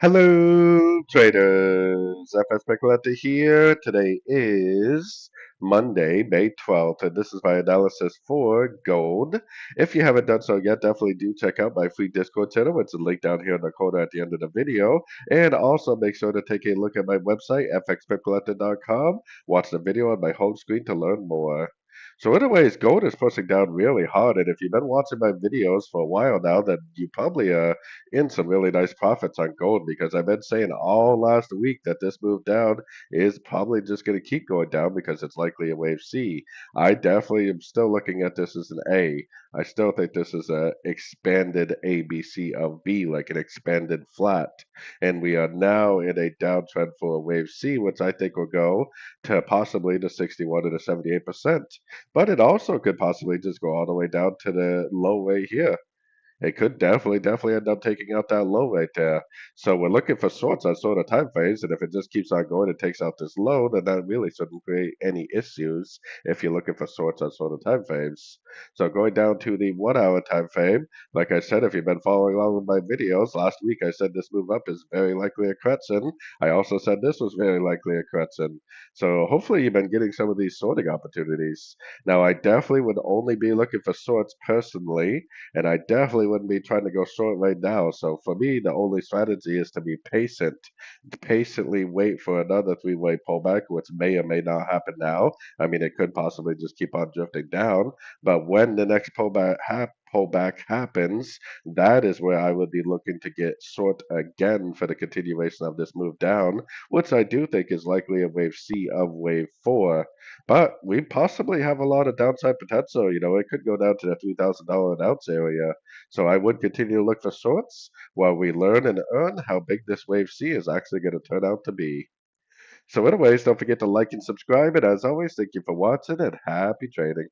Hello, traders. FX Pip Collector here. Today is Monday, May 12th, and this is my analysis for gold. If you haven't done so yet, definitely do check out my free Discord channel. It's a link down here in the corner at the end of the video. And also make sure to take a look at my website, fxpipcollector.com. Watch the video on my home screen to learn more. So anyways, gold is pushing down really hard, and if you've been watching my videos for a while now, then you probably in some really nice profits on gold because I've been saying all last week that this move down is probably just going to keep going down because it's likely a wave C. I definitely am still looking at this as an A. I still think this is a expanded ABC of B, like an expanded flat. And we are now in a downtrend for a wave C, which I think will go to possibly the 61 to the 78%. But it also could possibly just go all the way down to the low way here. It could definitely end up taking out that low right there. So we're looking for shorts on sort of time frames, and if it just keeps on going and takes out this low, then that really shouldn't create any issues if you're looking for shorts on sort of time frames. So going down to the 1 hour time frame, like I said, if you've been following along with my videos, last week I said this move up is very likely a correction. I also said this was very likely a correction. So hopefully you've been getting some of these sorting opportunities. Now I definitely would only be looking for shorts personally, and I definitely wouldn't be trying to go short right now. So for me, the only strategy is to be patient, to patiently wait for another three-way pullback, which may or may not happen now. I mean, it could possibly just keep on drifting down, but when the next pullback happens, that is where I would be looking to get short again for the continuation of this move down, which I do think is likely a wave C of wave 4. But we possibly have a lot of downside potential. You know, it could go down to the $3,000 an ounce area. So I would continue to look for shorts while we learn and earn how big this wave C is actually going to turn out to be. So anyways, don't forget to like and subscribe. And as always, thank you for watching and happy trading.